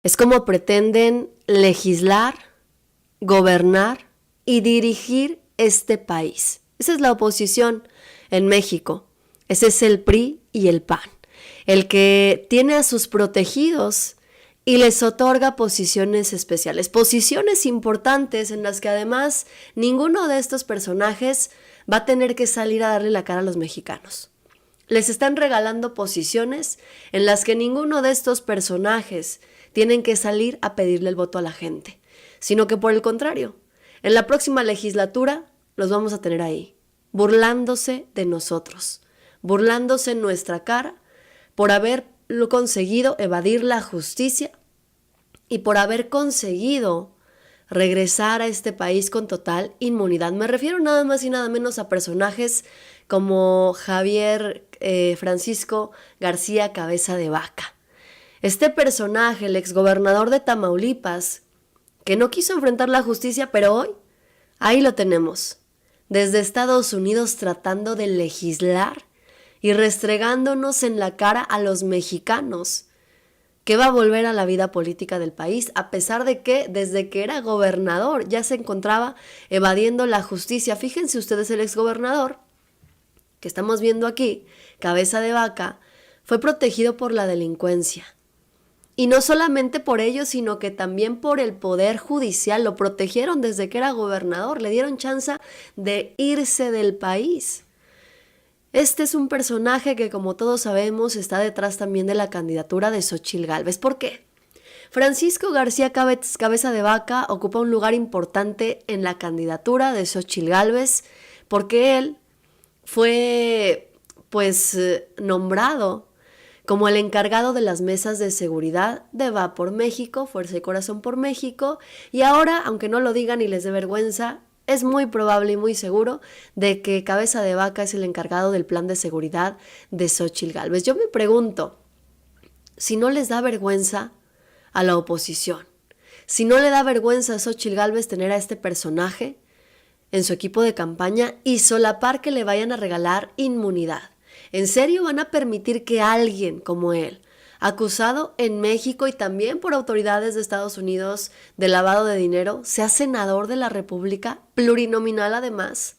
Es como pretenden legislar, gobernar y dirigir este país. Esa es la oposición en México. Ese es el PRI y el PAN. El que tiene a sus protegidos y les otorga posiciones especiales, posiciones importantes en las que además ninguno de estos personajes va a tener que salir a darle la cara a los mexicanos. Les están regalando posiciones en las que ninguno de estos personajes tienen que salir a pedirle el voto a la gente, sino que por el contrario, en la próxima legislatura los vamos a tener ahí, burlándose de nosotros, burlándose en nuestra cara por haberlo conseguido evadir la justicia y por haber conseguido regresar a este país con total inmunidad. Me refiero nada más y nada menos a personajes como Javier Francisco García Cabeza de Vaca. Este personaje, el exgobernador de Tamaulipas, que no quiso enfrentar la justicia, pero hoy ahí lo tenemos, desde Estados Unidos tratando de legislar y restregándonos en la cara a los mexicanos que va a volver a la vida política del país, a pesar de que desde que era gobernador ya se encontraba evadiendo la justicia. Fíjense ustedes, el exgobernador que estamos viendo aquí, Cabeza de Vaca, fue protegido por la delincuencia. Y no solamente por ello, sino que también por el Poder Judicial. Lo protegieron desde que era gobernador, le dieron chance de irse del país. Este es un personaje que, como todos sabemos, está detrás también de la candidatura de Xóchitl Gálvez. ¿Por qué? Francisco García Cabeza de Vaca ocupa un lugar importante en la candidatura de Xóchitl Gálvez porque él fue, nombrado como el encargado de las mesas de seguridad de Va por México, Fuerza y Corazón por México, y ahora, aunque no lo digan y les dé vergüenza, es muy probable y muy seguro de que Cabeza de Vaca es el encargado del plan de seguridad de Xóchitl Gálvez. Yo me pregunto, si no les da vergüenza a la oposición, si no le da vergüenza a Xóchitl Gálvez tener a este personaje en su equipo de campaña y solapar que le vayan a regalar inmunidad. ¿En serio van a permitir que alguien como él, acusado en México y también por autoridades de Estados Unidos de lavado de dinero, sea senador de la República, plurinominal además?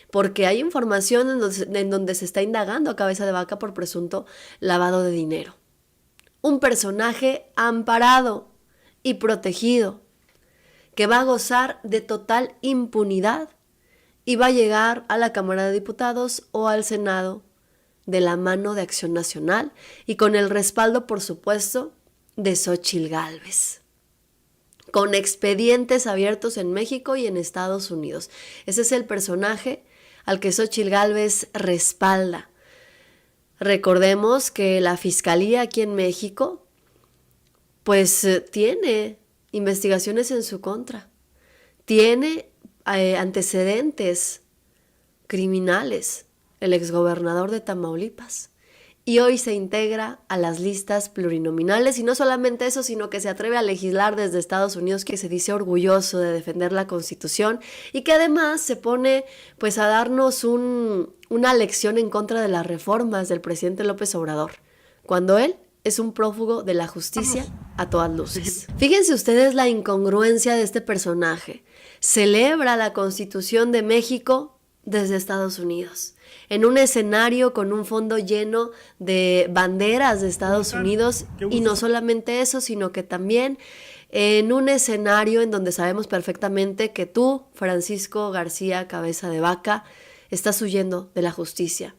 Porque hay información en donde se está indagando a Cabeza de Vaca por presunto lavado de dinero. Un personaje amparado y protegido que va a gozar de total impunidad y va a llegar a la Cámara de Diputados o al Senado de la mano de Acción Nacional y con el respaldo, por supuesto, de Xóchitl Gálvez, con expedientes abiertos en México y en Estados Unidos. Ese es el personaje al que Xóchitl Gálvez respalda. Recordemos que la Fiscalía aquí en México, tiene investigaciones en su contra, tiene antecedentes criminales, el exgobernador de Tamaulipas, y hoy se integra a las listas plurinominales, y no solamente eso, sino que se atreve a legislar desde Estados Unidos, que se dice orgulloso de defender la Constitución, y que además se pone a darnos una lección en contra de las reformas del presidente López Obrador, cuando él es un prófugo de la justicia a todas luces. Fíjense ustedes la incongruencia de este personaje. Celebra la Constitución de México desde Estados Unidos, en un escenario con un fondo lleno de banderas de Estados Unidos, y no solamente eso, sino que también en un escenario en donde sabemos perfectamente que tú, Francisco García Cabeza de Vaca, estás huyendo de la justicia.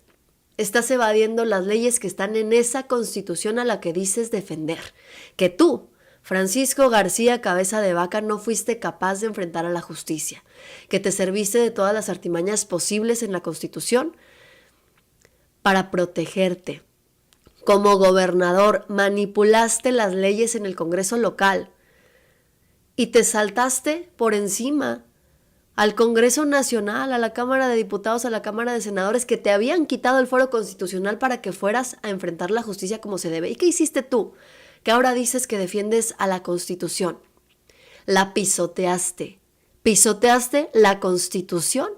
Estás evadiendo las leyes que están en esa Constitución a la que dices defender. Que tú, Francisco García Cabeza de Vaca, no fuiste capaz de enfrentar a la justicia. Que te serviste de todas las artimañas posibles en la Constitución para protegerte. Como gobernador, manipulaste las leyes en el Congreso local y te saltaste por encima al Congreso Nacional, a la Cámara de Diputados, a la Cámara de Senadores, que te habían quitado el fuero constitucional para que fueras a enfrentar la justicia como se debe. ¿Y qué hiciste tú? Que ahora dices que defiendes a la Constitución. La pisoteaste. Pisoteaste la Constitución,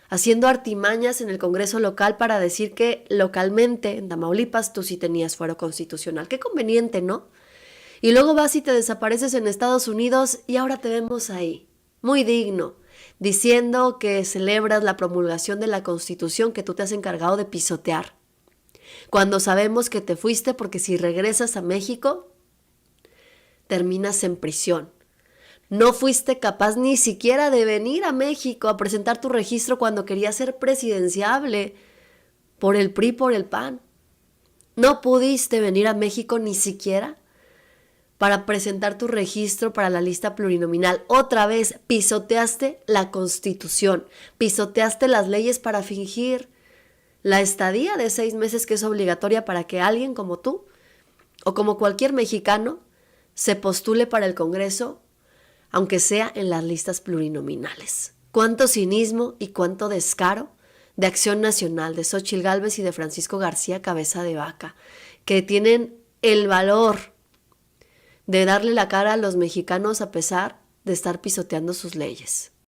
haciendo artimañas en el Congreso local para decir que localmente, en Tamaulipas, tú sí tenías fuero constitucional. Qué conveniente, ¿no? Y luego vas y te desapareces en Estados Unidos y ahora te vemos ahí, muy digno, diciendo que celebras la promulgación de la Constitución que tú te has encargado de pisotear. Cuando sabemos que te fuiste porque si regresas a México, terminas en prisión. No fuiste capaz ni siquiera de venir a México a presentar tu registro cuando querías ser presidenciable por el PRI, por el PAN. No pudiste venir a México ni siquiera para presentar tu registro para la lista plurinominal. Otra vez pisoteaste la Constitución, pisoteaste las leyes para fingir la estadía de 6 meses que es obligatoria para que alguien como tú o como cualquier mexicano se postule para el Congreso, aunque sea en las listas plurinominales. Cuánto cinismo y cuánto descaro de Acción Nacional, de Xóchitl Gálvez y de Francisco García Cabeza de Vaca, que tienen el valor de darle la cara a los mexicanos a pesar de estar pisoteando sus leyes.